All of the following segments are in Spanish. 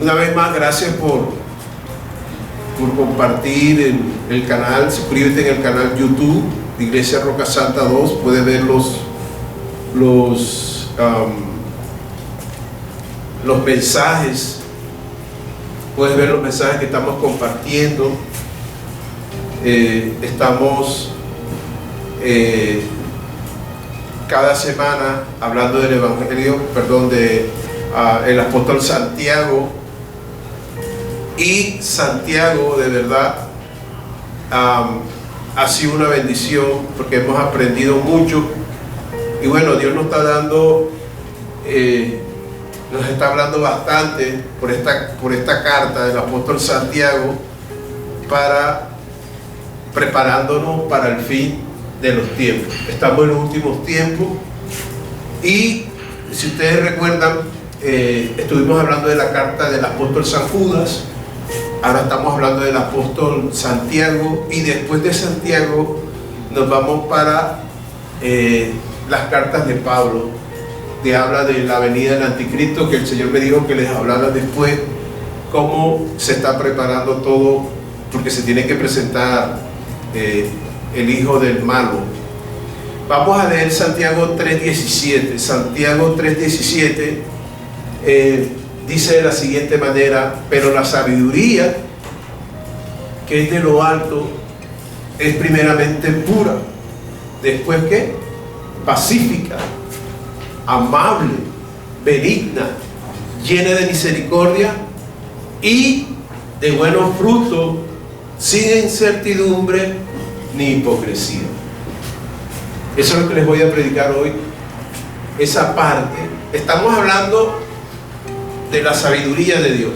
Una vez más, gracias por compartir en el canal. Suscríbete en el canal YouTube de Iglesia Roca Santa 2. Puedes ver los mensajes. Puedes ver los mensajes que estamos compartiendo. Estamos cada semana hablando del Evangelio, el apóstol Santiago. Y Santiago, de verdad, ha sido una bendición porque hemos aprendido mucho. Y bueno, Dios nos está dando, nos está hablando bastante por esta carta del apóstol Santiago, preparándonos para el fin de los tiempos. Estamos en los últimos tiempos y si ustedes recuerdan, estuvimos hablando de la carta del apóstol San Judas. Ahora estamos hablando del apóstol Santiago, y después de Santiago nos vamos para las cartas de Pablo, que habla de la venida del anticristo, que el Señor me dijo que les hablara después, cómo se está preparando todo, porque se tiene que presentar el hijo del malo. Vamos a leer Santiago 3:17. Santiago 3:17 dice de la siguiente manera: pero la sabiduría que es de lo alto es primeramente pura, después ¿qué? Pacífica, amable, benigna, llena de misericordia y de buenos frutos, sin incertidumbre ni hipocresía. Eso es lo que les voy a predicar hoy, esa parte. Estamos hablando de la sabiduría de Dios.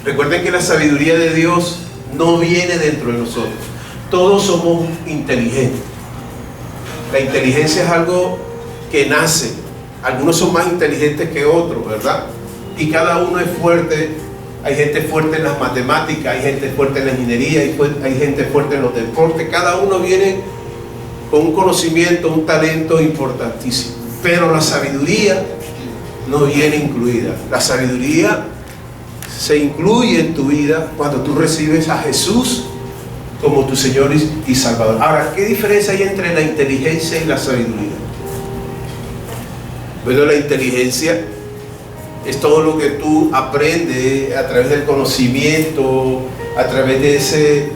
Recuerden que la sabiduría de Dios no viene dentro de nosotros. Todos somos inteligentes. La inteligencia es algo que nace. Algunos son más inteligentes que otros, ¿verdad? Y cada uno es fuerte. Hay gente fuerte en las matemáticas, hay gente fuerte en la ingeniería, hay gente fuerte en los deportes. Cada uno viene con un conocimiento, un talento importantísimo. Pero la sabiduría no viene incluida. La sabiduría se incluye en tu vida cuando tú recibes a Jesús como tu Señor y Salvador. Ahora, ¿qué diferencia hay entre la inteligencia y la sabiduría? Bueno, la inteligencia es todo lo que tú aprendes a través del conocimiento, a través de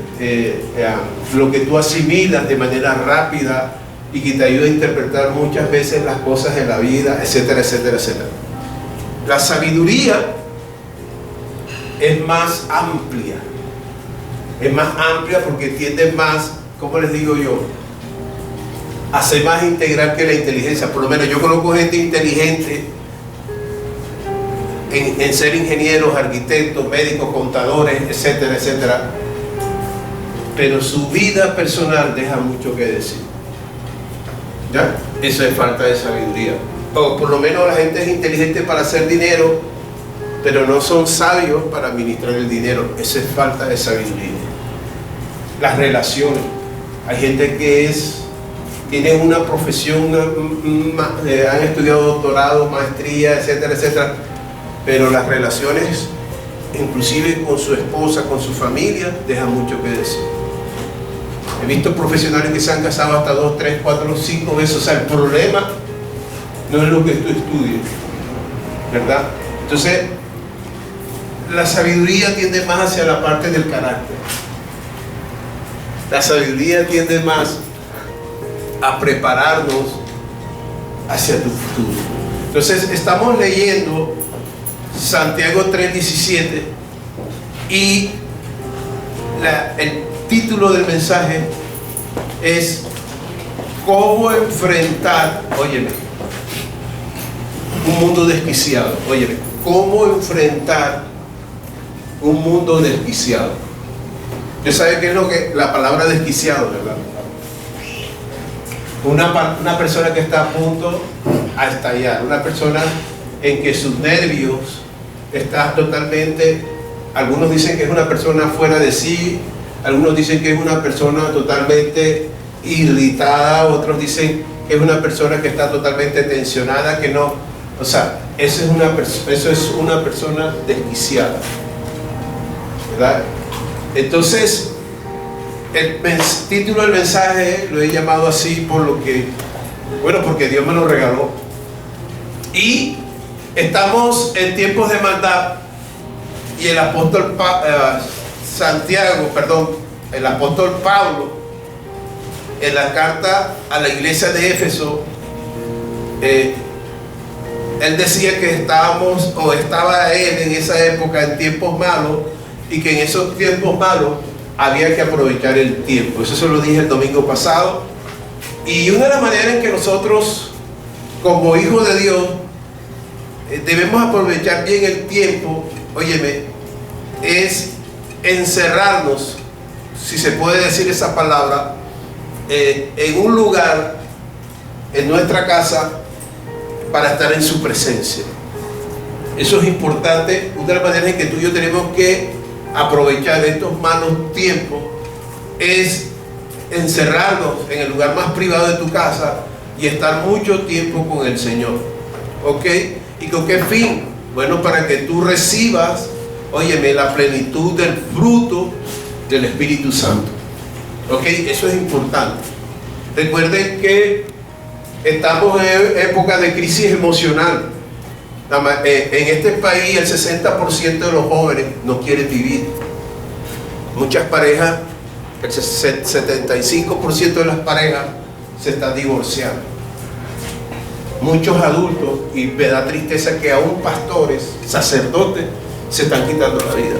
lo que tú asimilas de manera rápida y que te ayuda a interpretar muchas veces las cosas de la vida, etcétera, etcétera, etcétera. La sabiduría es más amplia. Es más amplia porque tiende más, ¿cómo les digo yo?, a ser más integral que la inteligencia. Por lo menos yo conozco gente inteligente en ser ingenieros, arquitectos, médicos, contadores, etcétera, etcétera, pero su vida personal deja mucho que decir. ¿Ya? Eso es falta de sabiduría. O por lo menos la gente es inteligente para hacer dinero, pero no son sabios para administrar el dinero. Eso es falta de sabiduría. Las relaciones. Hay gente que tiene una profesión, han estudiado doctorado, maestría, etcétera, etcétera, pero las relaciones, inclusive con su esposa, con su familia, dejan mucho que decir. He visto profesionales que se han casado hasta 2, 3, 4, 5 veces. O sea, el problema no es lo que tú estudies, ¿verdad? Entonces, la sabiduría tiende más hacia la parte del carácter. La sabiduría tiende más a prepararnos hacia tu futuro. Entonces, estamos leyendo Santiago 3:17 y el título del mensaje es ¿cómo enfrentar, óyeme, un mundo desquiciado? Óyeme, ¿cómo enfrentar un mundo desquiciado? ¿Usted sabe qué es lo que la palabra desquiciado, verdad? Una persona que está a punto a estallar, una persona en que sus nervios están totalmente, algunos dicen que es una persona fuera de sí, algunos dicen que es una persona totalmente irritada, otros dicen que es una persona que está totalmente tensionada, que no, o sea, eso es una persona desquiciada, ¿verdad? Entonces, el título del mensaje lo he llamado así porque Dios me lo regaló. Y estamos en tiempos de maldad, y el apóstol el apóstol Pablo, en la carta a la iglesia de Éfeso, él decía que estaba él en esa época en tiempos malos, y que en esos tiempos malos había que aprovechar el tiempo. Eso se lo dije el domingo pasado. Y una de las maneras en que nosotros, como hijos de Dios, debemos aprovechar bien el tiempo, óyeme, es encerrarnos, si se puede decir esa palabra, en un lugar, en nuestra casa, para estar en su presencia. Eso es importante. Una de las maneras en que tú y yo tenemos que aprovechar estos malos tiempos es encerrarnos en el lugar más privado de tu casa y estar mucho tiempo con el Señor. ¿Ok? ¿Y con qué fin? Bueno, para que tú recibas, óyeme, la plenitud del fruto del Espíritu Santo. ¿Ok? Eso es importante. Recuerden que estamos en época de crisis emocional. En este país el 60% de los jóvenes no quieren vivir. Muchas parejas, el 75% de las parejas se están divorciando. Muchos adultos, y me da tristeza que aún pastores, sacerdotes, se están quitando la vida.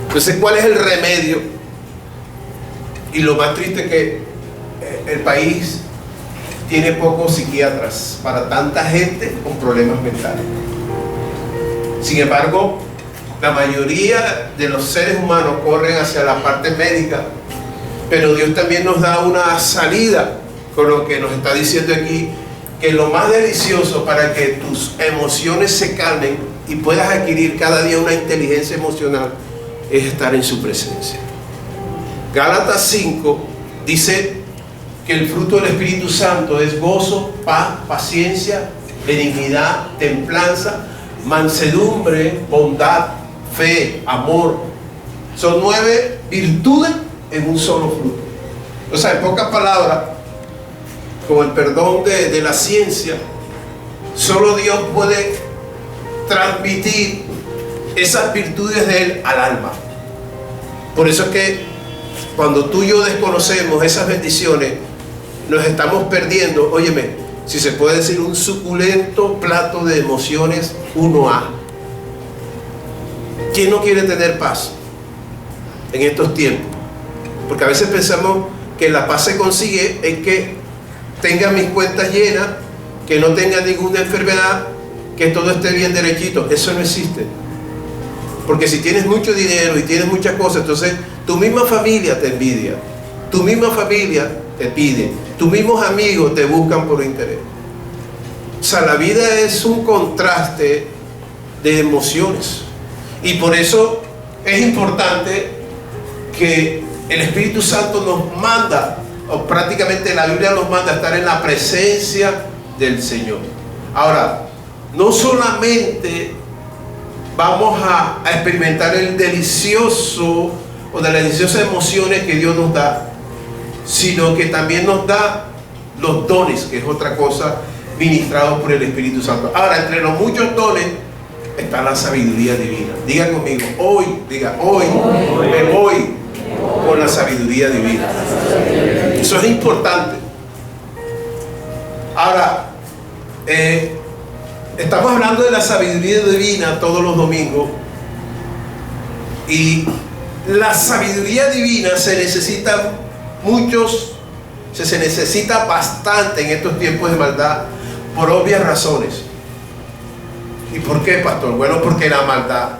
Entonces, ¿cuál es el remedio? Y lo más triste es que el país tiene pocos psiquiatras para tanta gente con problemas mentales. Sin embargo, la mayoría de los seres humanos corren hacia la parte médica, pero Dios también nos da una salida con lo que nos está diciendo aquí, que lo más delicioso para que tus emociones se calmen y puedas adquirir cada día una inteligencia emocional es estar en su presencia. Gálatas 5 dice que el fruto del Espíritu Santo es gozo, paz, paciencia, benignidad, templanza, mansedumbre, bondad, fe, amor. Son 9 virtudes en un solo fruto. O sea, en pocas palabras, con el perdón de la ciencia, solo Dios puede transmitir esas virtudes de Él al alma. Por eso es que cuando tú y yo desconocemos esas bendiciones, nos estamos perdiendo, óyeme, si se puede decir, un suculento plato de emociones 1A. ¿Quién no quiere tener paz en estos tiempos? Porque a veces pensamos que la paz se consigue en que tenga mis cuentas llenas, que no tenga ninguna enfermedad, que todo esté bien derechito. Eso no existe. Porque si tienes mucho dinero y tienes muchas cosas, entonces tu misma familia te envidia, tu misma familia te pide, tus mismos amigos te buscan por interés. O sea, la vida es un contraste de emociones. Y por eso es importante que el Espíritu Santo nos manda, o prácticamente la Biblia nos manda a estar en la presencia del Señor. Ahora, no solamente vamos a experimentar el delicioso o de las deliciosas emociones que Dios nos da, sino que también nos da los dones, que es otra cosa, ministrados por el Espíritu Santo. Ahora, entre los muchos dones está la sabiduría divina. Diga conmigo, hoy me voy con la sabiduría divina. Eso es importante. Ahora, estamos hablando de la sabiduría divina todos los domingos, y la sabiduría divina se necesita se necesita bastante en estos tiempos de maldad, por obvias razones. ¿Y por qué, pastor? Bueno, porque la maldad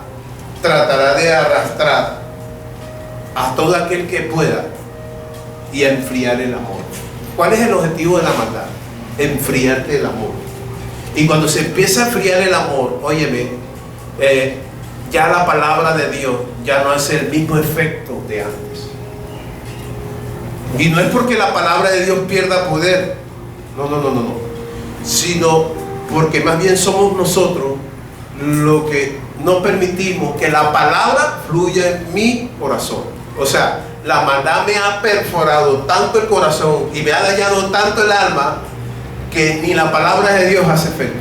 tratará de arrastrar a todo aquel que pueda y a enfriar el amor. ¿Cuál es el objetivo de la maldad? Enfriarte el amor. Y cuando se empieza a enfriar el amor, óyeme, ya la palabra de Dios ya no hace el mismo efecto de antes. Y no es porque la palabra de Dios pierda poder, no, sino porque más bien somos nosotros lo que no permitimos que la palabra fluya en mi corazón. O sea, la maldad me ha perforado tanto el corazón y me ha dañado tanto el alma que ni la palabra de Dios hace efecto.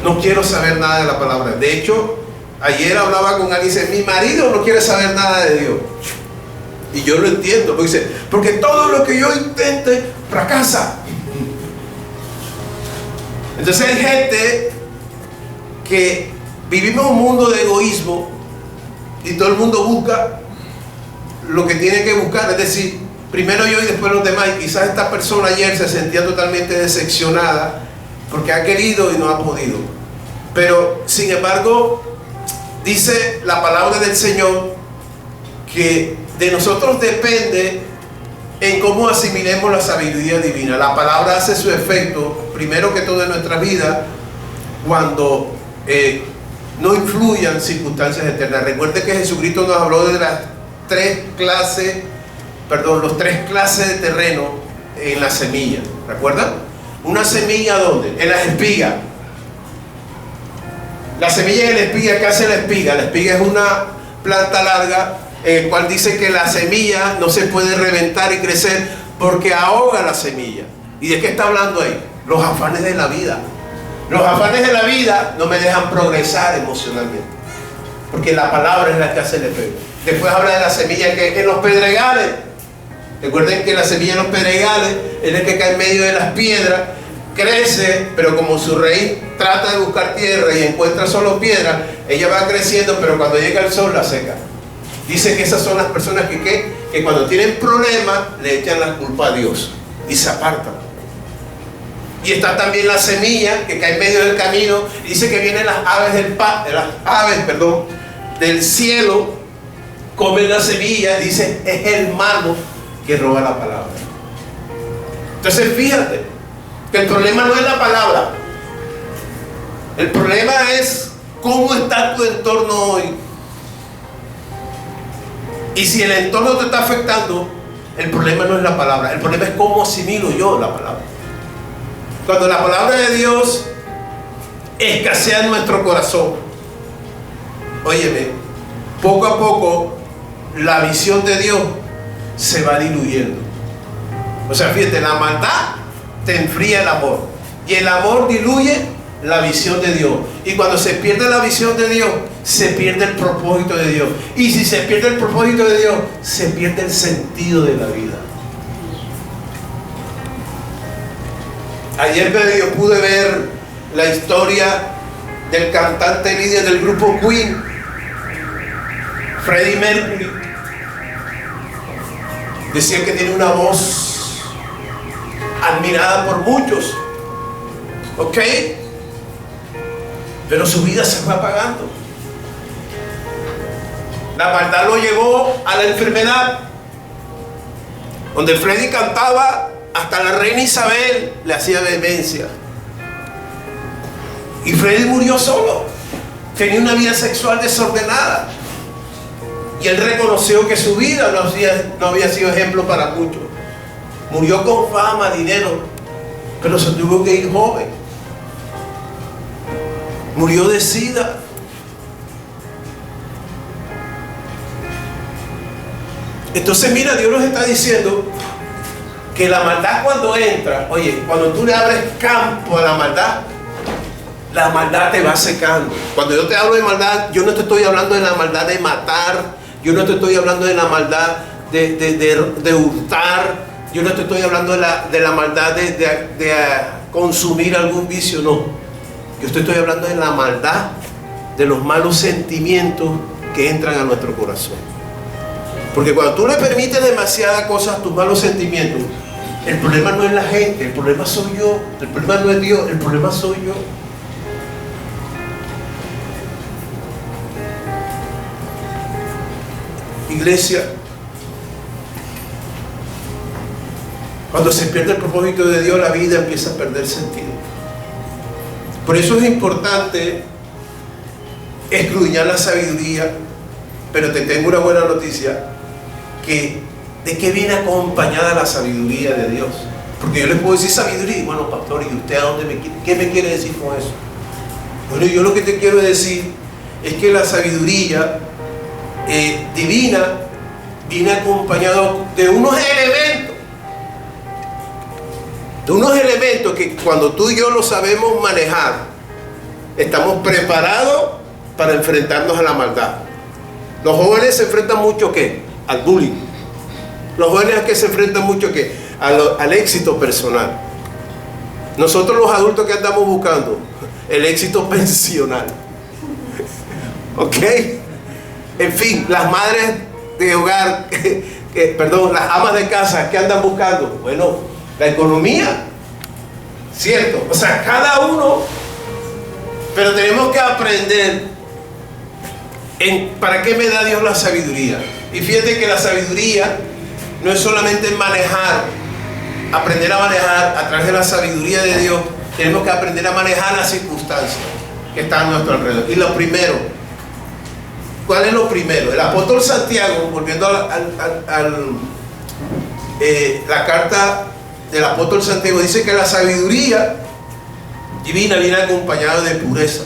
No quiero saber nada de la palabra. De hecho, ayer hablaba con alguien y dice, mi marido no quiere saber nada de Dios. Y yo lo entiendo, porque dice, porque todo lo que yo intente fracasa. Entonces hay gente que vivimos un mundo de egoísmo y todo el mundo busca lo que tiene que buscar, es decir, primero yo y después los demás. Y quizás esta persona ayer se sentía totalmente decepcionada porque ha querido y no ha podido. Pero sin embargo, dice la palabra del Señor que de nosotros depende en cómo asimilemos la sabiduría divina. La palabra hace su efecto, primero que todo en nuestra vida, cuando no influyan circunstancias externas. Recuerde que Jesucristo nos habló de las los tres clases de terreno en la semilla. ¿Recuerdan? Una semilla, ¿dónde? En las espigas. La semilla en la espiga, ¿qué hace la espiga? La espiga es una planta larga, en el cual dice que la semilla no se puede reventar y crecer porque ahoga la semilla. ¿Y de qué está hablando ahí? Los afanes de la vida. Los afanes de la vida no me dejan progresar emocionalmente, porque la palabra es la que hace el efecto. Después habla de la semilla que en los pedregales. Recuerden que la semilla en los pedregales es el que cae en medio de las piedras, crece, pero como su raíz trata de buscar tierra y encuentra solo piedra, ella va creciendo, pero cuando llega el sol la seca. Dice que esas son las personas que cuando tienen problemas le echan la culpa a Dios y se apartan. Y está también la semilla que cae en medio del camino. Dice que vienen las aves del cielo, comen la semilla. Dice, es el malo que roba la palabra. Entonces fíjate que el problema no es la palabra. El problema es cómo está tu entorno hoy. Y si el entorno te está afectando, el problema no es la palabra. El problema es cómo asimilo yo la palabra. Cuando la palabra de Dios escasea en nuestro corazón, óyeme, poco a poco la visión de Dios se va diluyendo. O sea, fíjate, la maldad te enfría el amor y el amor diluye la visión de Dios. Y cuando se pierde la visión de Dios, se pierde el propósito de Dios. Y si se pierde el propósito de Dios, se pierde el sentido de la vida. Ayer yo pude ver la historia del cantante líder del grupo Queen, Freddie Mercury. Decían que tiene una voz admirada por muchos, ¿ok? Pero su vida se fue apagando. La maldad lo llevó a la enfermedad, donde Freddie cantaba, hasta la reina Isabel le hacía vehemencia. Y Freddie murió solo. Tenía una vida sexual desordenada. Y él reconoció que su vida no había sido ejemplo para muchos. Murió con fama, dinero, pero se tuvo que ir joven. Murió de SIDA. Entonces mira, Dios nos está diciendo que la maldad cuando entra, oye, cuando tú le abres campo a la maldad te va secando. Cuando yo te hablo de maldad, yo no te estoy hablando de la maldad de matar, yo no te estoy hablando de la maldad de hurtar, yo no te estoy hablando de la maldad de consumir algún vicio, no. Yo te estoy hablando de la maldad, de los malos sentimientos que entran a nuestro corazón. Porque cuando tú le permites demasiadas cosas a tus malos sentimientos, el problema no es la gente, el problema soy yo, el problema no es Dios, el problema soy yo. Iglesia, cuando se pierde el propósito de Dios, la vida empieza a perder sentido. Por eso es importante escudriñar la sabiduría, pero te tengo una buena noticia, ¿de qué viene acompañada la sabiduría de Dios? Porque yo les puedo decir sabiduría. Bueno, pastor, ¿y usted a dónde qué me quiere decir con eso? Bueno, yo lo que te quiero decir es que la sabiduría divina viene acompañado de unos elementos. De unos elementos que cuando tú y yo lo sabemos manejar, estamos preparados para enfrentarnos a la maldad. Los jóvenes se enfrentan mucho ¿qué? Al bullying. Los jóvenes que se enfrentan mucho ¿qué? Al éxito personal. Nosotros los adultos que andamos buscando el éxito pensional. ¿Ok? En fin, las madres de hogar, perdón, las amas de casa, ¿qué andan buscando? Bueno, la economía, ¿cierto? O sea, cada uno, pero tenemos que aprender para qué me da Dios la sabiduría. Y fíjate que la sabiduría no es solamente manejar, aprender a manejar a través de la sabiduría de Dios. Tenemos que aprender a manejar las circunstancias que están a nuestro alrededor. Y lo primero, ¿cuál es lo primero? El apóstol Santiago, volviendo a la carta del apóstol Santiago, dice que la sabiduría divina viene acompañada de pureza,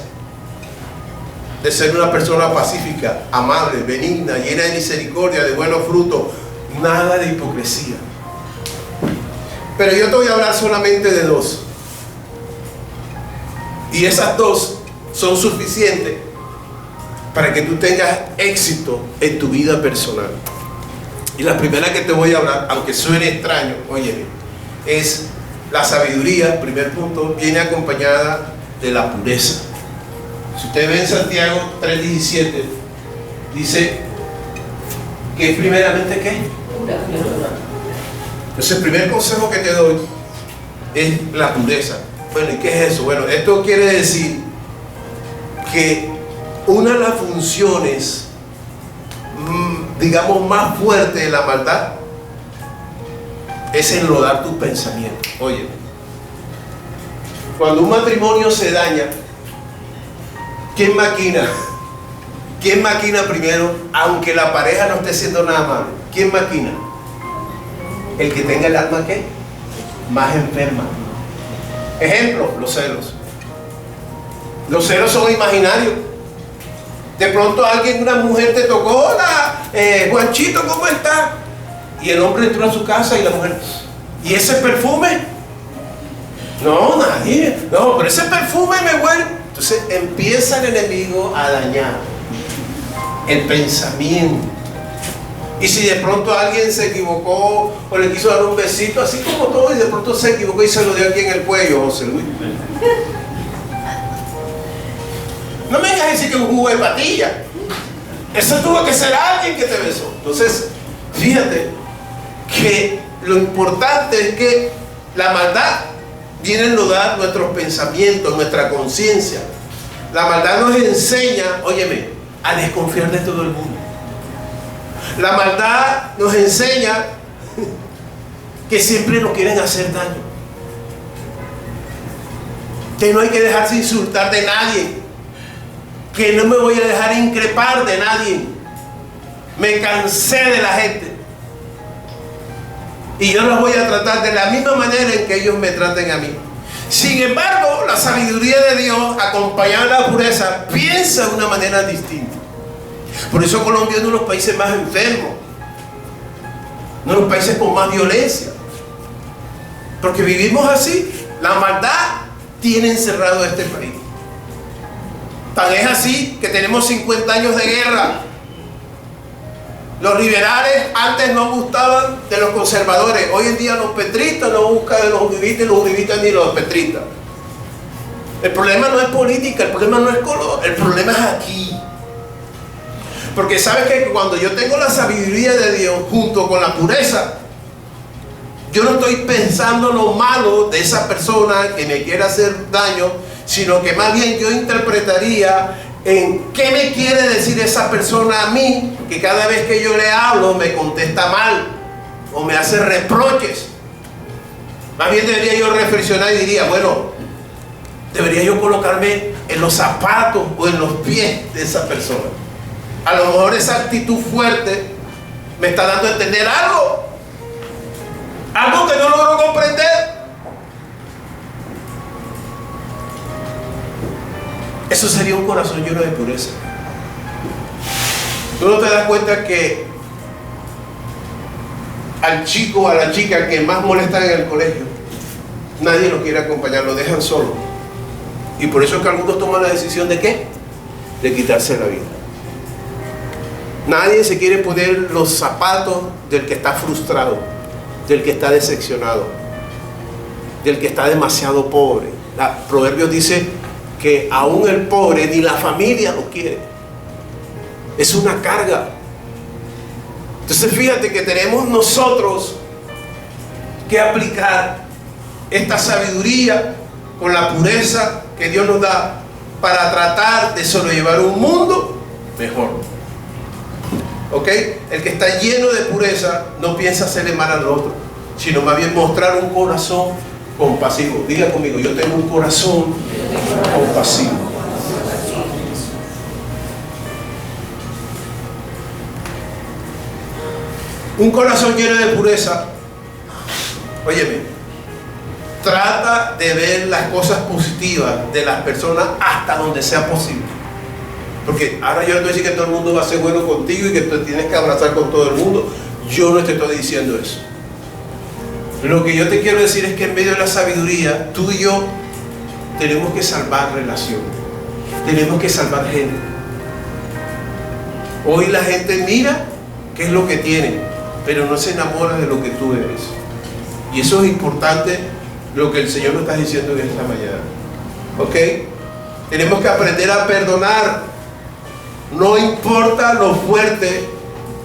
de ser una persona pacífica, amable, benigna, llena de misericordia, de buenos frutos, nada de hipocresía. Pero yo te voy a hablar solamente de dos. Y esas dos son suficientes para que tú tengas éxito en tu vida personal. Y la primera que te voy a hablar, aunque suene extraño, óyeme, es la sabiduría. Primer punto, viene acompañada de la pureza. Si usted ve en Santiago 3:17, dice que primeramente ¿qué? Entonces el primer consejo que te doy es la pureza. Bueno, ¿y qué es eso? Bueno, esto quiere decir que una de las funciones, digamos, más fuertes de la maldad es enlodar tus pensamientos. Oye, cuando un matrimonio se daña, ¿quién maquina? ¿Quién maquina primero? Aunque la pareja no esté haciendo nada malo, ¿quién maquina? El que tenga el alma, ¿qué? Más enferma. Ejemplo, los celos. Los celos son imaginarios. De pronto una mujer te tocó, hola, Juanchito, ¿cómo está? Y el hombre entró a su casa y la mujer, ¿y ese perfume? No, nadie. No, pero ese perfume me huele. Entonces empieza el enemigo a dañar el pensamiento. Y si de pronto alguien se equivocó o le quiso dar un besito, así como todo, y de pronto se equivocó y se lo dio aquí en el cuello, José Luis. No me vengas a decir que es un jugo de patilla. Eso tuvo que ser alguien que te besó. Entonces, fíjate que lo importante es que la maldad viene a enlodar nuestros pensamientos, nuestra conciencia. La maldad nos enseña, óyeme, a desconfiar de todo el mundo. La maldad nos enseña que siempre nos quieren hacer daño, que no hay que dejarse insultar de nadie, que no me voy a dejar increpar de nadie. Me cansé de la gente y yo los voy a tratar de la misma manera en que ellos me traten a mí. Sin embargo, la sabiduría de Dios, acompañada de la pureza, piensa de una manera distinta. Por eso Colombia es uno de los países más enfermos, uno de los países con más violencia, porque vivimos así. La maldad tiene encerrado este país. Tan es así que tenemos 50 años de guerra. Los liberales antes no gustaban de los conservadores. Hoy en día los petristas no buscan de los uribistas, y los uribistas ni los petristas. El problema no es política, el problema no es color, el problema es aquí. Porque sabes que cuando yo tengo la sabiduría de Dios junto con la pureza, yo no estoy pensando lo malo de esa persona que me quiere hacer daño, sino que más bien yo interpretaría en qué me quiere decir esa persona a mí, que cada vez que yo le hablo me contesta mal o me hace reproches. Más bien debería yo reflexionar y diría, bueno, debería yo colocarme en los zapatos o en los pies de esa persona. A lo mejor esa actitud fuerte me está dando a entender algo que no logro comprender. Eso sería un corazón lleno de pureza. Tú no te das cuenta que al chico o a la chica que más molestan en el colegio, nadie lo quiere acompañar, lo dejan solo. Y por eso es que algunos toman la decisión de ¿qué? De quitarse la vida. Nadie se quiere poner los zapatos del que está frustrado, del que está decepcionado, del que está demasiado pobre. Proverbios dice que aún el pobre ni la familia lo quiere. Es una carga. Entonces fíjate que tenemos nosotros que aplicar esta sabiduría con la pureza que Dios nos da para tratar de sobrellevar un mundo mejor. ¿Ok? El que está lleno de pureza no piensa hacerle mal al otro, sino más bien mostrar un corazón compasivo. Diga conmigo, yo tengo un corazón compasivo. Un corazón lleno de pureza, óyeme, trata de ver las cosas positivas de las personas hasta donde sea posible. Porque ahora yo no estoy diciendo que todo el mundo va a ser bueno contigo y que tú tienes que abrazar con todo el mundo. Yo no te estoy diciendo eso. Lo que yo te quiero decir es que en medio de la sabiduría, tú y yo tenemos que salvar relaciones. Tenemos que salvar gente. Hoy la gente mira qué es lo que tiene, pero no se enamora de lo que tú eres. Y eso es importante, lo que el Señor nos está diciendo en esta mañana. ¿Ok? Tenemos que aprender a perdonar. No importa lo fuerte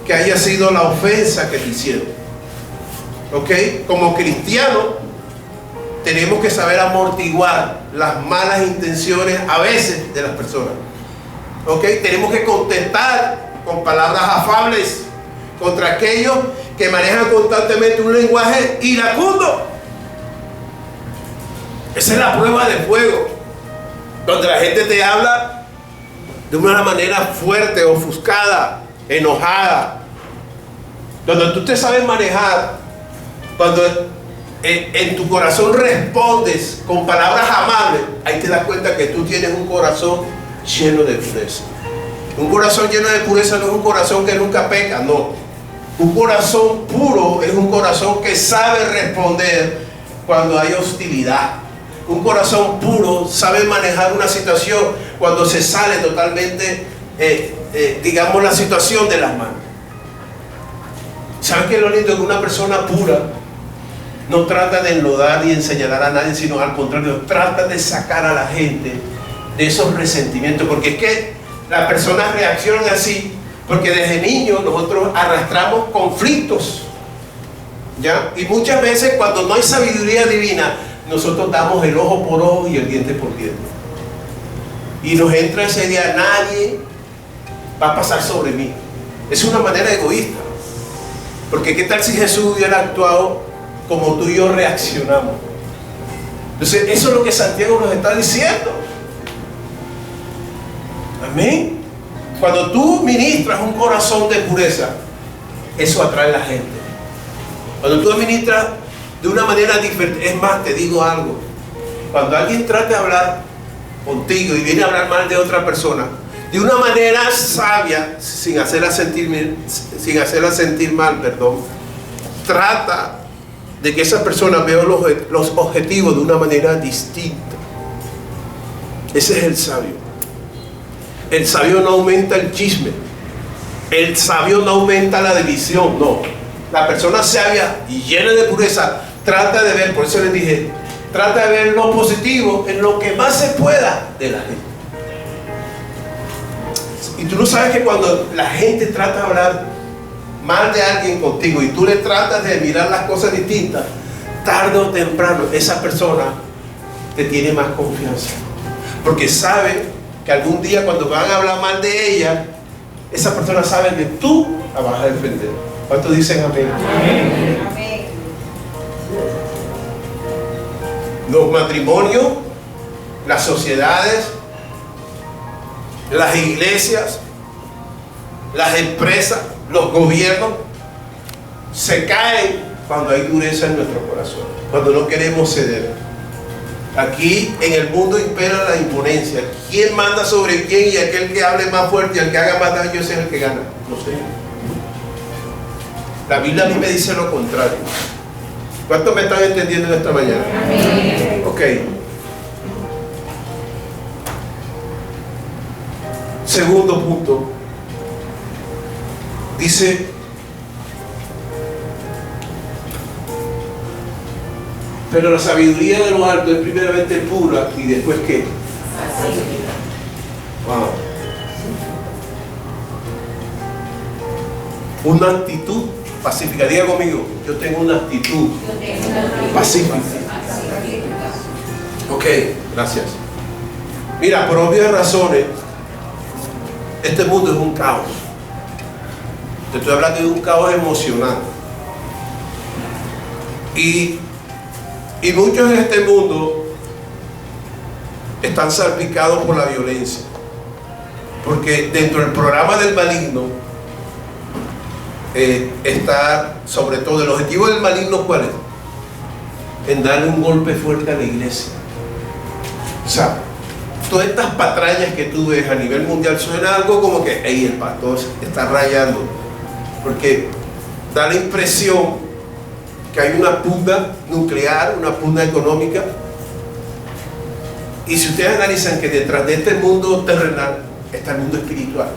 que haya sido la ofensa que te hicieron. ¿Ok? Como cristianos tenemos que saber amortiguar las malas intenciones a veces de las personas. ¿Ok? Tenemos que contestar con palabras afables contra aquellos que manejan constantemente un lenguaje iracundo. Esa es la prueba de fuego, donde la gente te habla de una manera fuerte, ofuscada, enojada, donde tú te sabes manejar, cuando en tu corazón respondes con palabras amables, ahí te das cuenta que tú tienes un corazón lleno de pureza. Un corazón lleno de pureza no es un corazón que nunca peca, no. Un corazón puro es un corazón que sabe responder cuando hay hostilidad. Un corazón puro sabe manejar una situación cuando se sale totalmente, digamos, la situación de las manos. ¿Sabes qué es lo lindo? Que una persona pura no trata de enlodar y señalar a nadie, sino al contrario, trata de sacar a la gente de esos resentimientos. Porque es que las personas reaccionan así porque desde niños nosotros arrastramos conflictos, ¿ya? Y muchas veces cuando no hay sabiduría divina, nosotros damos el ojo por ojo y el diente por diente. Y nos entra ese día, nadie va a pasar sobre mí. Es una manera egoísta. Porque ¿qué tal si Jesús hubiera actuado como tú y yo reaccionamos? Entonces eso es lo que Santiago nos está diciendo. Amén. Cuando tú ministras un corazón de pureza, eso atrae a la gente. Cuando tú ministras de una manera diferente, es más, te digo algo, cuando alguien trate de hablar contigo y viene a hablar mal de otra persona, de una manera sabia, sin hacerla sentir mal, trata de que esa persona vea los objetivos de una manera distinta. Ese es el sabio. El sabio no aumenta el chisme. El sabio no aumenta la división, no. La persona sabia y llena de pureza trata de ver, por eso les dije, trata de ver lo positivo en lo que más se pueda de la gente. Y tú no sabes que cuando la gente trata de hablar mal de alguien contigo y tú le tratas de mirar las cosas distintas, tarde o temprano esa persona te tiene más confianza. Porque sabe que algún día cuando van a hablar mal de ella, esa persona sabe que tú la vas a defender. ¿Cuántos dicen amén? Amén. Amén. Los matrimonios, las sociedades, las iglesias, las empresas, los gobiernos se caen cuando hay dureza en nuestro corazón, cuando no queremos ceder. Aquí en el mundo impera la imponencia. ¿Quién manda sobre quién? Y aquel que hable más fuerte y el que haga más daño es el que gana. No sé. La Biblia a mí me dice lo contrario. ¿Cuántos me están entendiendo esta mañana? Amén. Ok. Segundo punto. Dice: pero la sabiduría de lo alto es primeramente pura y después ¿qué? Wow. Una actitud pacífica. Diga conmigo, yo tengo una actitud pacífica. Ok, gracias. Mira, por obvias razones, este mundo es un caos. Te estoy hablando de un caos emocional. Y muchos en este mundo están salpicados por la violencia. Porque dentro del programa del maligno está, sobre todo, el objetivo del maligno, ¿cuál es? En darle un golpe fuerte a la iglesia. O sea, todas estas patrañas que tú ves a nivel mundial suena algo como que, hey, el pastor está rayando. Porque da la impresión que hay una pugna nuclear, una pugna económica. Y si ustedes analizan que detrás de este mundo terrenal está el mundo espiritual,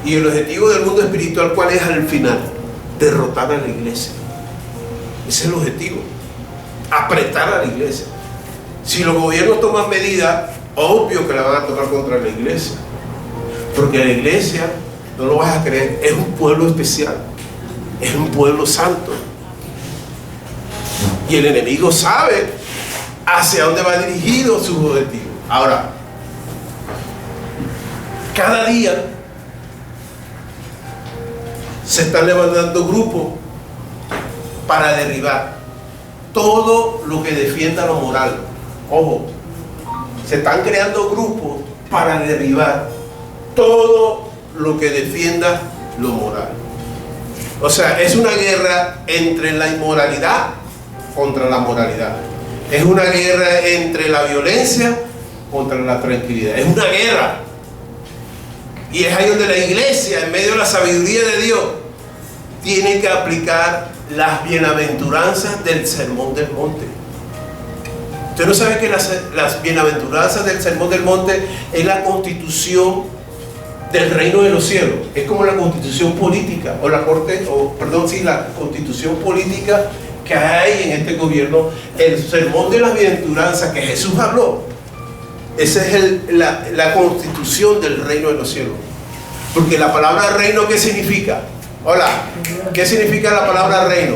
y el objetivo del mundo espiritual, ¿cuál es al final? Derrotar a la iglesia. Ese es el objetivo, apretar a la iglesia. Si los gobiernos toman medidas, obvio que la van a tomar contra la iglesia, porque la iglesia, no lo vas a creer, es un pueblo especial, es un pueblo santo. Y el enemigo sabe hacia dónde va dirigido su objetivo. Ahora, cada día se están levantando grupos para derribar todo lo que defienda lo moral. Ojo, se están creando grupos para derribar todo lo que defienda lo moral. O sea, es una guerra entre la inmoralidad contra la moralidad. Es una guerra entre la violencia contra la tranquilidad. Es una guerra. Y es ahí donde la iglesia, en medio de la sabiduría de Dios, tiene que aplicar las bienaventuranzas del Sermón del Monte. ¿Usted no sabe que las bienaventuranzas del Sermón del Monte es la constitución del reino de los cielos? Es como la constitución política, o la constitución política que hay en este gobierno. El sermón de las bienaventuranzas que Jesús habló, esa es la constitución del reino de los cielos. Porque la palabra reino, ¿qué significa? Hola, ¿qué significa la palabra reino?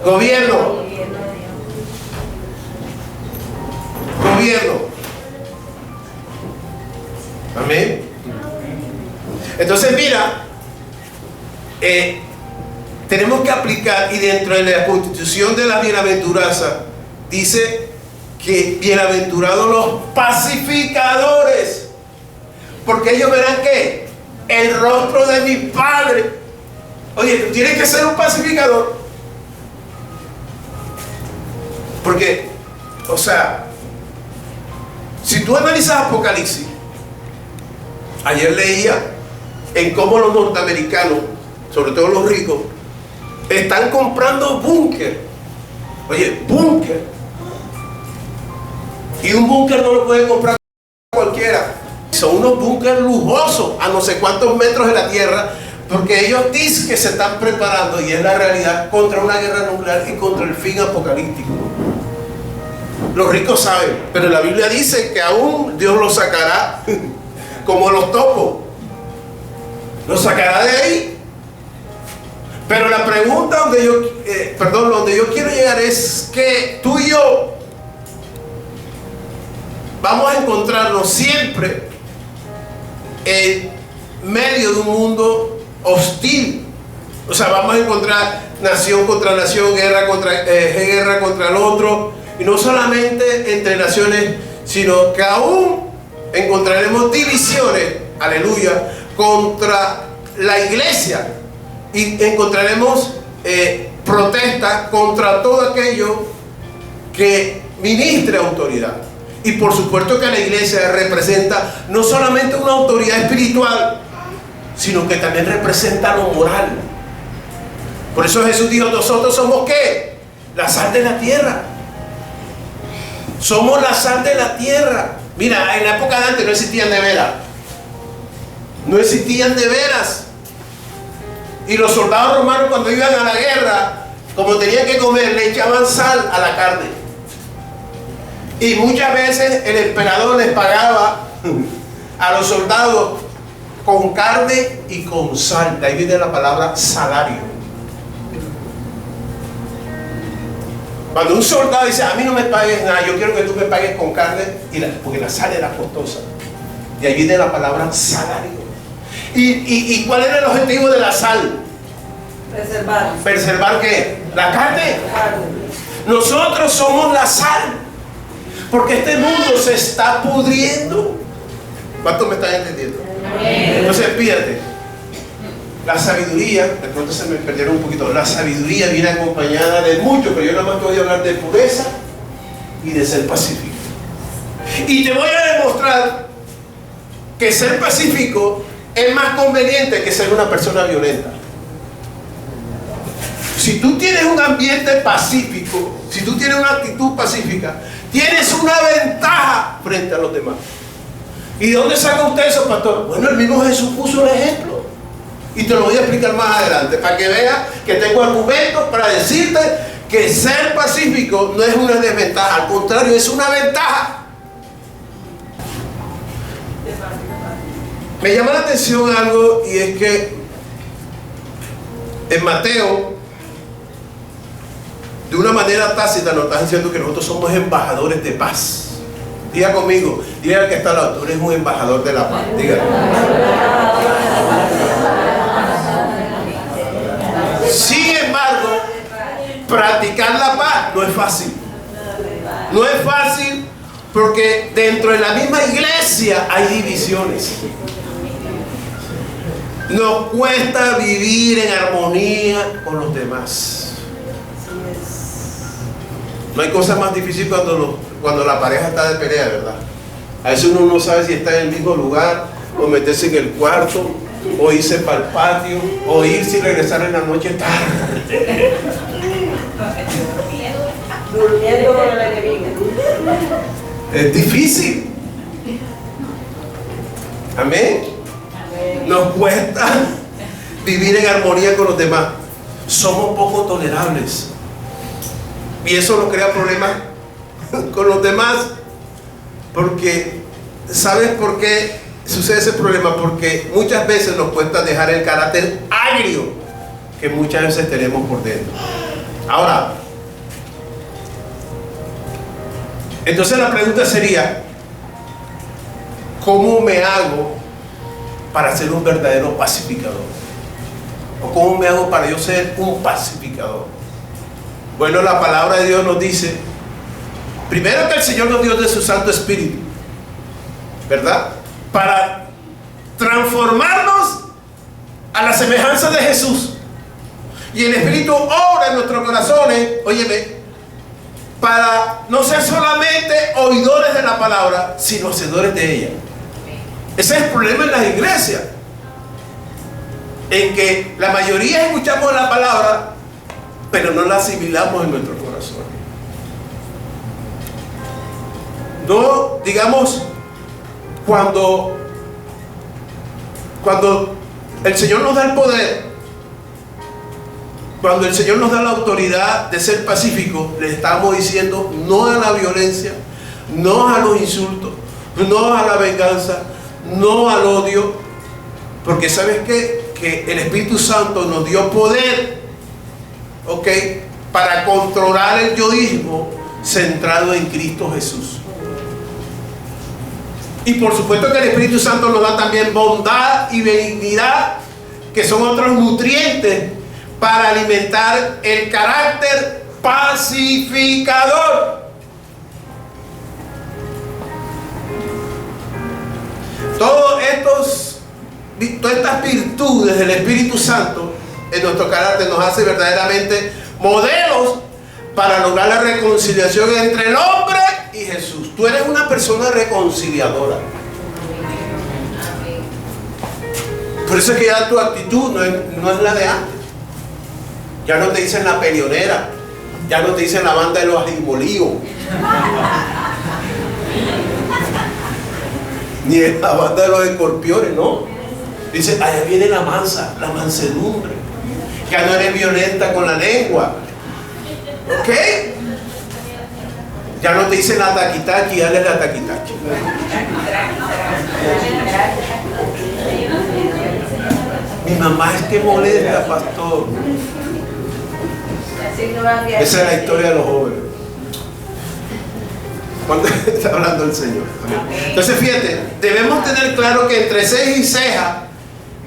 Gobierno. Gobierno. Amén. Entonces mira, tenemos que aplicar, y dentro de la constitución de la bienaventuranza dice que bienaventurados los pacificadores, porque ellos verán que el rostro de mi Padre. Oye, tú tienes que ser un pacificador, porque, o sea, si tú analizas Apocalipsis, ayer leía en cómo los norteamericanos, sobre todo los ricos, están comprando búnker. Oye, búnker. Y un búnker no lo puede comprar cualquiera. Son unos búnker lujosos a no sé cuántos metros de la tierra, porque ellos dicen que se están preparando, y es la realidad, contra una guerra nuclear y contra el fin apocalíptico. Los ricos saben, pero la Biblia dice que aún Dios los sacará como los topos. Los sacará de ahí. Pero la pregunta donde yo quiero llegar es que tú y yo vamos a encontrarnos siempre en medio de un mundo hostil. O sea, vamos a encontrar nación contra nación, guerra contra el otro, y no solamente entre naciones, sino que aún encontraremos divisiones, aleluya, contra la iglesia, y encontraremos protesta contra todo aquello que ministre autoridad. Y por supuesto que la iglesia representa no solamente una autoridad espiritual, sino que también representa lo moral. Por eso Jesús dijo, nosotros somos ¿qué? La sal de la tierra. Somos la sal de la tierra. Mira, en la época de antes no existían neveras. No existían neveras. Y los soldados romanos, cuando iban a la guerra, como tenían que comer, le echaban sal a la carne. Y muchas veces el emperador les pagaba a los soldados con carne y con sal. De ahí viene la palabra salario. Cuando un soldado dice, a mí no me pagues nada, yo quiero que tú me pagues con carne, porque la sal era costosa. De ahí viene la palabra salario. ¿Y cuál era el objetivo de la sal? Preservar. ¿Preservar qué? ¿La carne? Nosotros somos la sal. Porque este mundo se está pudriendo. ¿Cuántos me están entendiendo? Entonces fíjate, la sabiduría, de pronto se me perdieron un poquito, la sabiduría viene acompañada de mucho, pero yo nada más te voy a hablar de pureza y de ser pacífico. Y te voy a demostrar que ser pacífico es más conveniente que ser una persona violenta. Si tú tienes un ambiente pacífico, si tú tienes una actitud pacífica, tienes una ventaja frente a los demás. ¿Y de dónde saca usted eso, pastor? Bueno, el mismo Jesús puso el ejemplo. Y te lo voy a explicar más adelante, para que veas que tengo argumentos para decirte que ser pacífico no es una desventaja, al contrario, es una ventaja. Me llama la atención algo, y es que en Mateo, de una manera tácita nos está diciendo que nosotros somos embajadores de paz. Diga conmigo, diga al que está al lado, tú eres un embajador de la paz. Diga. Sin embargo, practicar la paz no es fácil. No es fácil porque dentro de la misma iglesia hay divisiones. Nos cuesta vivir en armonía con los demás. No hay cosa más difícil cuando la pareja está de pelea, ¿verdad? A veces uno no sabe si está en el mismo lugar, o meterse en el cuarto, o irse para el patio, o irse y regresar en la noche tarde. Durmiendo con el enemigo. Es difícil. Amén. Nos cuesta vivir en armonía con los demás. Somos poco tolerables. Y eso nos crea problemas con los demás. Porque, ¿sabes por qué sucede ese problema? Porque muchas veces nos cuesta dejar el carácter agrio que muchas veces tenemos por dentro. Ahora, entonces la pregunta sería, ¿cómo me hago para ser un verdadero pacificador? ¿O cómo me hago para yo ser un pacificador? Bueno, la palabra de Dios nos dice, primero, que el Señor nos dio de su Santo Espíritu, ¿verdad? Para transformarnos a la semejanza de Jesús. Y el Espíritu obra en nuestros corazones, óyeme, para no ser solamente oidores de la palabra, sino hacedores de ella. Ese es el problema en las iglesias, en que la mayoría escuchamos la palabra, pero no la asimilamos en nuestro corazón. No, digamos, cuando el Señor nos da el poder, cuando el Señor nos da la autoridad de ser pacíficos, le estamos diciendo no a la violencia, no a los insultos, no a la venganza, no al odio, porque ¿sabes qué? Que el Espíritu Santo nos dio poder, ¿ok?, para controlar el yoísmo centrado en Cristo Jesús. Y por supuesto que el Espíritu Santo nos da también bondad y benignidad, que son otros nutrientes para alimentar el carácter pacificador. Todas estas virtudes del Espíritu Santo en nuestro carácter nos hace verdaderamente modelos para lograr la reconciliación entre el hombre y Jesús. Tú eres una persona reconciliadora. Por eso es que ya tu actitud no es la de antes. Ya no te dicen la peleonera, ya no te dicen la banda de los ajimolíos, ni la banda de los escorpiones, no. Dice, allá viene la mansedumbre. Ya no eres violenta con la lengua. ¿Ok? Ya no te dicen la taquitaqui, dale la taquitaqui. Mi mamá es que molesta, pastor. Esa es la historia de los jóvenes. Cuando está hablando el Señor. Entonces fíjate, debemos tener claro que entre ceja y ceja,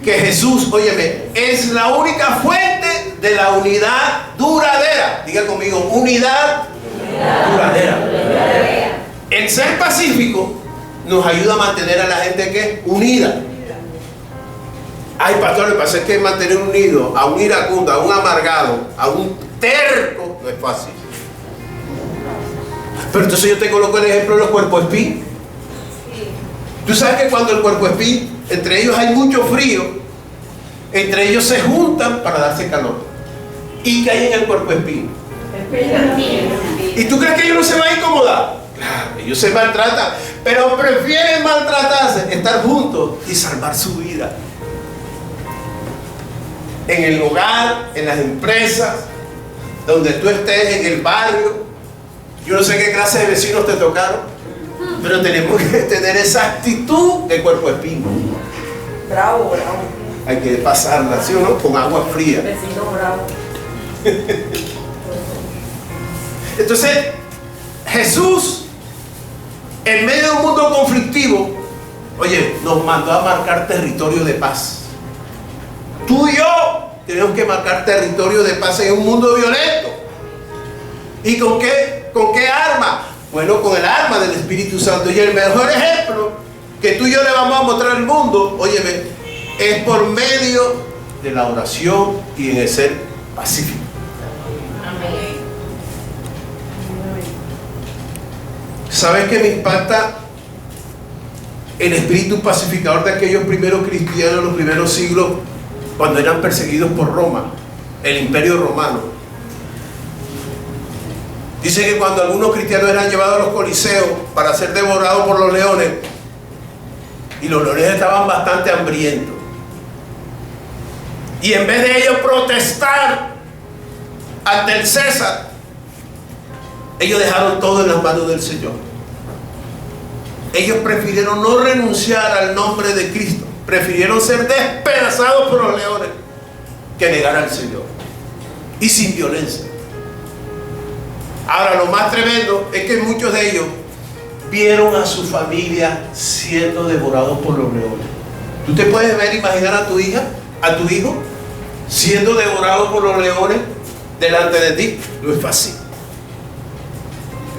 que Jesús, óyeme, es la única fuente de la unidad duradera. Diga conmigo, unidad duradera. El ser pacífico nos ayuda a mantener a la gente que unida. Ay, pastor, lo que pasa es que mantener unido a un iracundo, a un amargado, a un terco, no es fácil. Pero entonces yo te coloco el ejemplo de los cuerpos espín. Tú sabes que cuando el cuerpo espín, entre ellos hay mucho frío, entre ellos se juntan para darse calor. ¿Y qué hay en el cuerpo espín? ¿Y tú crees que ellos no se van a incomodar? Claro, ellos se maltratan, pero prefieren maltratarse, estar juntos y salvar su vida. En el hogar, en las empresas, donde tú estés, en el barrio. Yo no sé qué clase de vecinos te tocaron, pero tenemos que tener esa actitud de cuerpo espín. Bravo. Hay que pasarla, ¿sí o no? Con agua fría. Vecino bravo. Entonces, Jesús, en medio de un mundo conflictivo, oye, nos mandó a marcar territorio de paz. Tú y yo tenemos que marcar territorio de paz en un mundo violento. ¿Y con qué arma? Bueno, con el arma del Espíritu Santo. Y el mejor ejemplo que tú y yo le vamos a mostrar al mundo, óyeme, es por medio de la oración y en el ser pacífico. Amén. ¿Sabes qué me impacta el espíritu pacificador de aquellos primeros cristianos, los primeros siglos, cuando eran perseguidos por Roma, el imperio romano? Dice que cuando algunos cristianos eran llevados a los coliseos para ser devorados por los leones, y los leones estaban bastante hambrientos, y en vez de ellos protestar ante el César, ellos dejaron todo en las manos del Señor. Ellos prefirieron no renunciar al nombre de Cristo, prefirieron ser despedazados por los leones que negar al Señor, y sin violencia. Ahora, lo más tremendo es que muchos de ellos vieron a su familia siendo devorados por los leones. ¿Tú te puedes imaginar a tu hija, a tu hijo, siendo devorado por los leones delante de ti? No es fácil.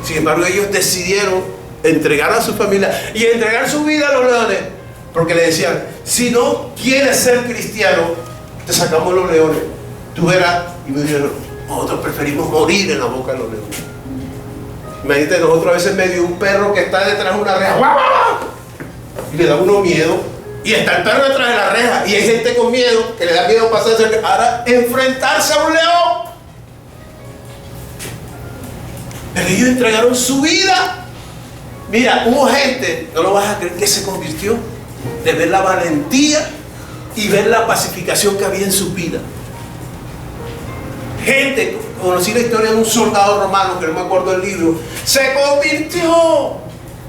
Sin embargo, ellos decidieron entregar a su familia y entregar su vida a los leones, porque le decían, si no quieres ser cristiano, te sacamos los leones. Tú verás. Y me dijeron, nosotros preferimos morir en la boca de los leones. Imagínate, nosotros a veces medio un perro que está detrás de una reja, y le da uno miedo, y está el perro detrás de la reja, y hay gente con miedo, que le da miedo pasarse, ahora enfrentarse a un león. Pero ellos entregaron su vida. Mira, hubo gente, no lo vas a creer, que se convirtió de ver la valentía y ver la pacificación que había en su vida. Gente, conocí la historia de un soldado romano, que no me acuerdo del libro, se convirtió.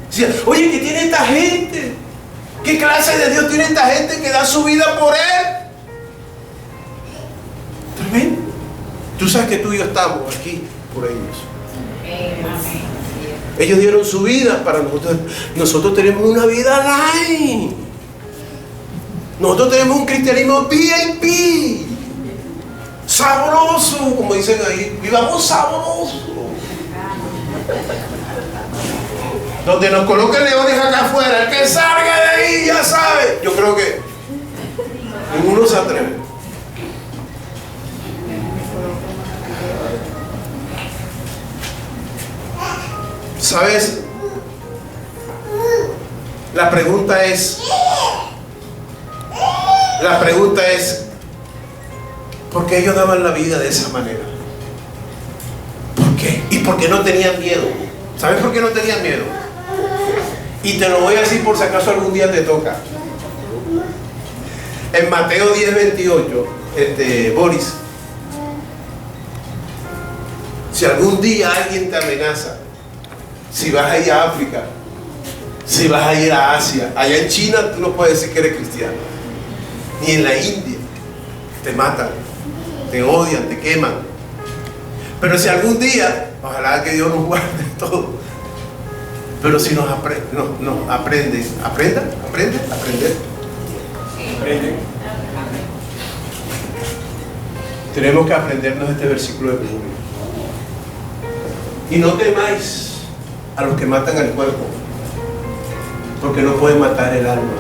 Decía, oye, ¿qué tiene esta gente? ¿Qué clase de Dios tiene esta gente que da su vida por Él? Tremendo. Tú sabes que tú y yo estamos aquí por ellos. Ellos dieron su vida para nosotros. Nosotros tenemos una vida light. Nosotros tenemos un cristianismo VIP. Sabroso, como dicen ahí. Vivamos sabroso. Donde nos coloquen leones acá afuera, el que salga de ahí ya sabe. Yo creo que ninguno se atreve. ¿Sabes? La pregunta es, ¿por qué ellos daban la vida de esa manera? ¿Por qué? ¿Y por qué no tenían miedo? ¿Sabes por qué no tenían miedo? Y te lo voy a decir por si acaso algún día te toca. En Mateo 10:28, Boris, si algún día alguien te amenaza, si vas a ir a África, si vas a ir a Asia, allá en China tú no puedes decir que eres cristiano, ni en la India, te matan, te odian, te queman. Pero si algún día, ojalá que Dios nos guarde todo, pero si nos aprende. Tenemos que aprendernos este versículo de Proverbios. Y no temáis a los que matan el cuerpo, porque no pueden matar el alma.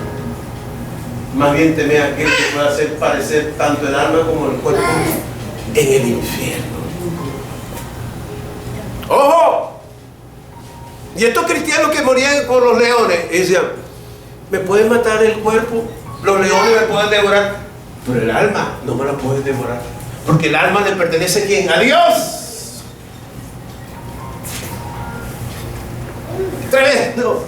Más bien teme a aquel que pueda hacer parecer tanto el alma como el cuerpo en el infierno. ¡Ojo! Y estos cristianos que morían por los leones, y decían, me pueden matar el cuerpo, los leones me pueden devorar, pero el alma no me la pueden devorar, porque el alma le pertenece ¿a quién? ¡A Dios! Tremendo.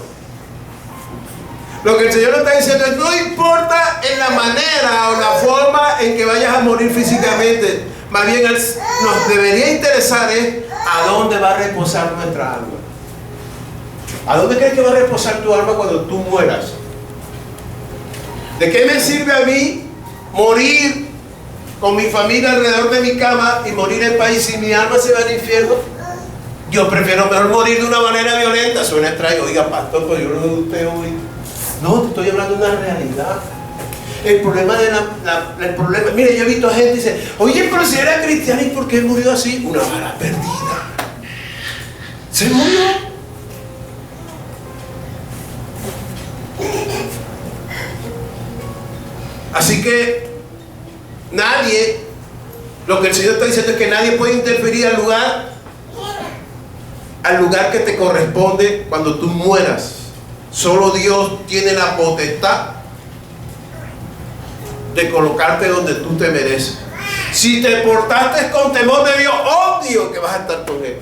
Lo que el Señor nos está diciendo es, no importa en la manera o la forma en que vayas a morir físicamente, más bien nos debería interesar es a dónde va a reposar nuestra alma. ¿A dónde crees que va a reposar tu alma cuando tú mueras? ¿De qué me sirve a mí morir con mi familia alrededor de mi cama y morir en paz y mi alma se va al infierno? Yo prefiero mejor morir de una manera violenta. Suena extraño, oiga pastor, pues yo no de usted hoy. No, te estoy hablando de una realidad. El problema el problema, mire, yo he visto gente que dice, oye, pero si era cristiano, ¿y por qué murió así? Una bala perdida. Se murió. Así que nadie, lo que el Señor está diciendo es que nadie puede interferir al lugar que te corresponde cuando tú mueras. Solo Dios tiene la potestad de colocarte donde tú te mereces. Si te portaste con temor de Dios, obvio que vas a estar con Él.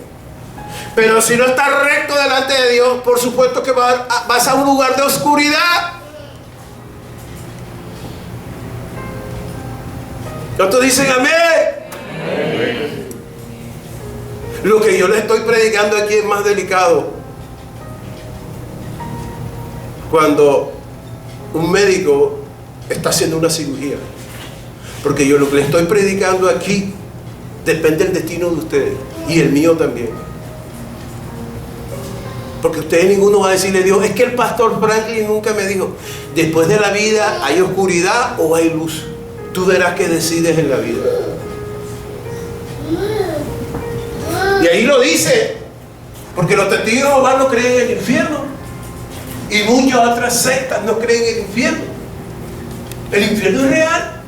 Pero si no estás recto delante de Dios, por supuesto que vas a un lugar de oscuridad. ¿Cuántos dicen amén? Lo que yo les estoy predicando aquí es más delicado. Cuando un médico está haciendo una cirugía, porque yo lo que les estoy predicando aquí depende del destino de ustedes y el mío también. Porque ustedes ninguno va a decirle a Dios, es que el pastor Franklin nunca me dijo, después de la vida hay oscuridad o hay luz. Tú verás qué decides en la vida. Y ahí lo dice, porque los testigos de Jehová no creen en el infierno y muchas otras sectas no creen en el infierno. El infierno es real.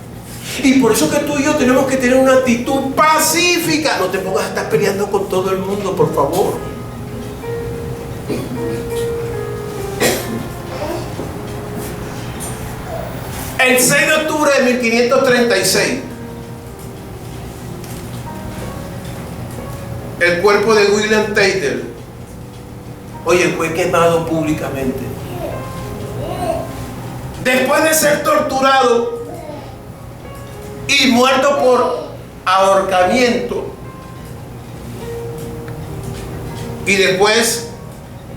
Y por eso que tú y yo tenemos que tener una actitud pacífica. No te pongas a estar peleando con todo el mundo, por favor. El 6 de octubre de 1536, el cuerpo de William Taylor, oye, fue quemado públicamente. Después de ser torturado y muerto por ahorcamiento, y después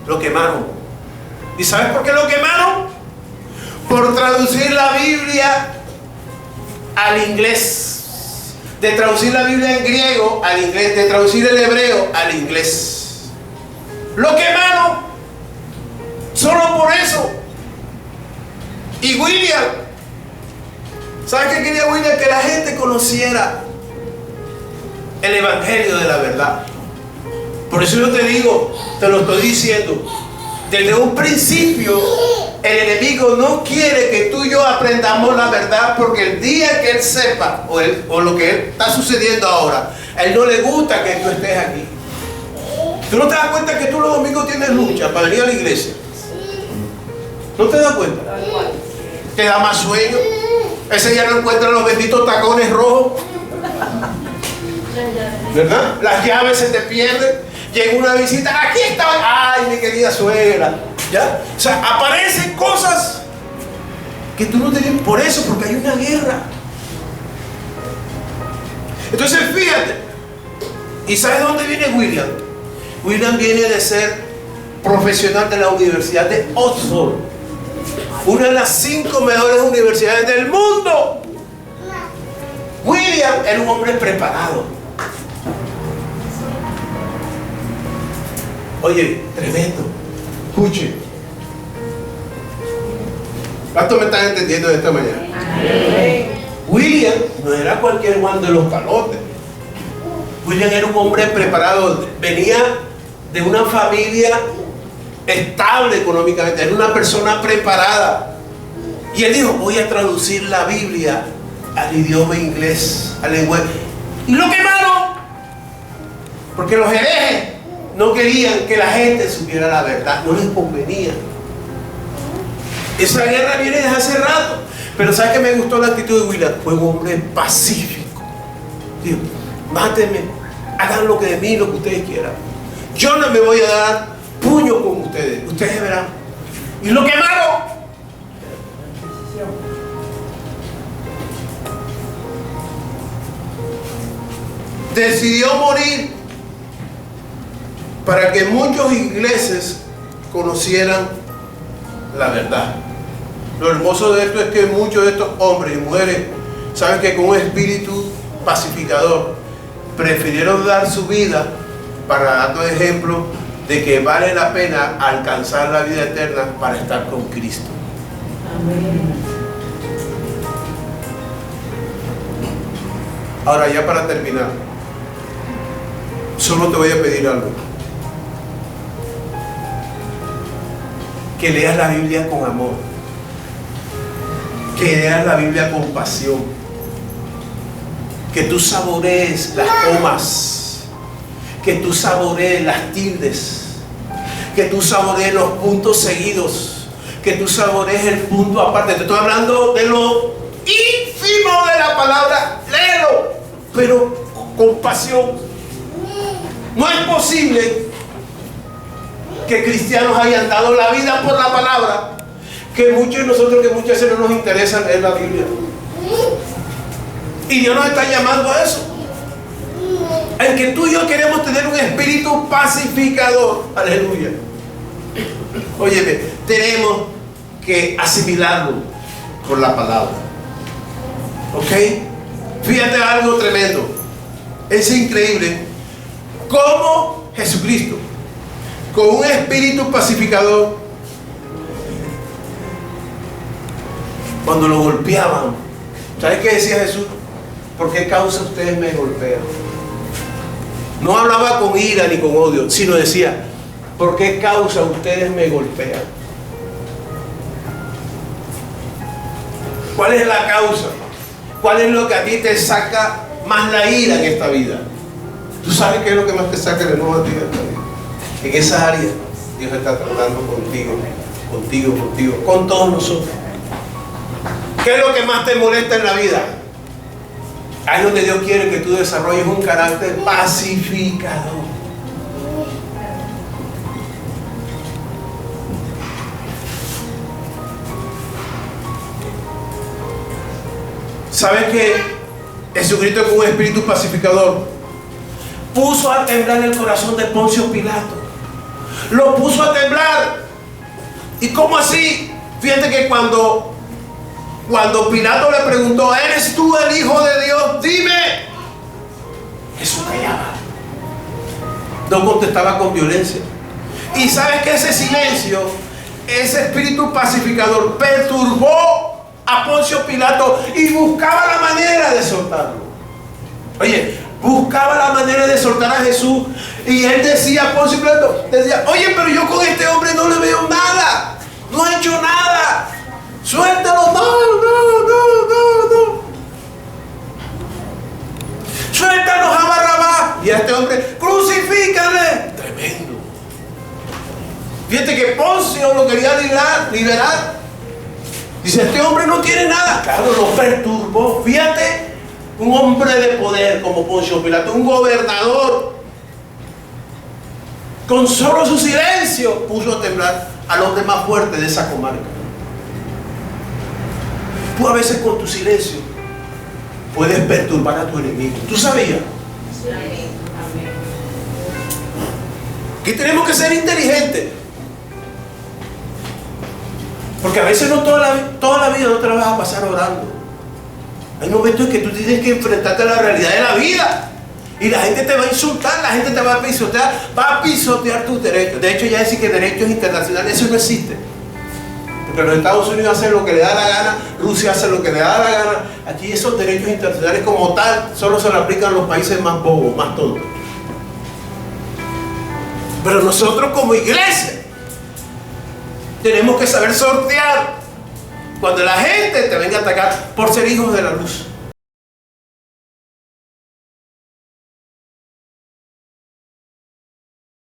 lo quemaron. ¿Y sabes por qué lo quemaron? Por traducir la Biblia al inglés, de traducir la Biblia en griego al inglés, de traducir el hebreo al inglés. Lo quemaron solo por eso. Y William, ¿sabes qué quería William? Que la gente conociera el evangelio de la verdad. Por eso yo te digo, te lo estoy diciendo, desde un principio el enemigo no quiere que tú y yo aprendamos la verdad, porque el día que él sepa o lo que está sucediendo ahora, a él no le gusta que tú estés aquí. ¿Tú no te das cuenta que tú los domingos tienes lucha para venir a la iglesia? ¿No te das cuenta? Te da más sueño. Ese día no encuentran los benditos tacones rojos, ¿verdad? Las llaves se te pierden. Llega una visita, aquí está, ay, mi querida suegra, ¿ya? O sea, aparecen cosas que tú no tenías. Por eso, porque hay una guerra. Entonces fíjate. ¿Y sabes de dónde viene William? William viene de ser profesional de la Universidad de Oxford, una de las 5 mejores universidades del mundo. William era un hombre preparado. Oye, tremendo. Escuche. ¿Cuánto me están entendiendo de esta mañana? William no era cualquier Juan de los palotes. William era un hombre preparado. Venía de una familia estable económicamente. Era una persona preparada. Y él dijo, voy a traducir la Biblia al idioma inglés, al lenguaje. Y lo quemaron. Porque los herejes no querían que la gente supiera la verdad. No les convenía. Esa guerra viene desde hace rato. Pero ¿sabes qué me gustó la actitud de William? Fue un hombre pacífico. Dijo, mátenme, hagan lo que de mí, lo que ustedes quieran. Yo no me voy a dar puño con ustedes. Ustedes verán. Y lo quemaron. Decidió morir para que muchos ingleses conocieran la verdad. Lo hermoso de esto es que muchos de estos hombres y mujeres saben que con un espíritu pacificador prefirieron dar su vida para darnos ejemplo de que vale la pena alcanzar la vida eterna para estar con Cristo. Amén. Ahora, ya para terminar, solo te voy a pedir algo. Que leas la Biblia con amor. Que leas la Biblia con pasión. Que tú saborees las comas. Que tú saborees las tildes. Que tú saborees los puntos seguidos. Que tú saborees el punto aparte. Te estoy hablando de lo ínfimo de la palabra. Léelo, pero con pasión. No es posible que cristianos hayan dado la vida por la palabra, que muchos de nosotros, que muchas veces no nos interesa leer la Biblia. Y Dios nos está llamando a eso. En que tú y yo queremos tener un espíritu pacificador. Aleluya. Óyeme, tenemos que asimilarlo por la palabra. ¿Ok? Fíjate algo tremendo. Es increíble cómo Jesucristo, con un espíritu pacificador, cuando lo golpeaban, ¿sabes qué decía Jesús? ¿Por qué causa ustedes me golpean? No hablaba con ira ni con odio, sino decía, ¿por qué causa ustedes me golpean? ¿Cuál es la causa? ¿Cuál es lo que a ti te saca más la ira en esta vida? ¿Tú sabes qué es lo que más te saca el enojo a ti en esta vida? En esa área Dios está tratando contigo, con todos nosotros. ¿Qué es lo que más te molesta en la vida? Ahí es donde Dios quiere que tú desarrolles un carácter pacificador. ¿Sabes que Jesucristo, con un espíritu pacificador, puso a temblar el corazón de Poncio Pilato? Lo puso a temblar. ¿Y cómo así? Fíjate que cuando Pilato le preguntó, ¿eres tú el Hijo de Dios? Dime. Jesús callaba. No contestaba con violencia. Y sabes que ese silencio, ese espíritu pacificador, perturbó a Poncio Pilato y buscaba la manera de soltarlo. Oye, buscaba la manera de soltar a Jesús. Y él decía, Poncio Pilato, decía, oye, pero yo con este hombre no le veo nada. No ha hecho nada. Suéltalo. No. Suéltanos a Barrabás. Y a este hombre, crucifícale. Tremendo. Fíjate que Poncio lo quería liberar. Dice, este hombre no tiene nada. Claro, lo perturbó. Fíjate, un hombre de poder como Poncio Pilato, un gobernador, con solo su silencio puso a temblar al hombre más fuerte de esa comarca. Tú a veces con tu silencio puedes perturbar a tu enemigo. ¿Tú sabías? Que tenemos que ser inteligentes. Porque a veces no toda la vida no te la vas a pasar orando. Hay momentos en que tú tienes que enfrentarte a la realidad de la vida. Y la gente te va a insultar, la gente te va a pisotear tus derechos. De hecho, ya decir que derechos internacionales, eso no existe. Porque los Estados Unidos hacen lo que le da la gana, Rusia hace lo que le da la gana. Aquí esos derechos internacionales como tal solo se lo aplican a los países más bobos, más tontos. Pero nosotros como iglesia tenemos que saber sortear cuando la gente te venga a atacar por ser hijos de la luz.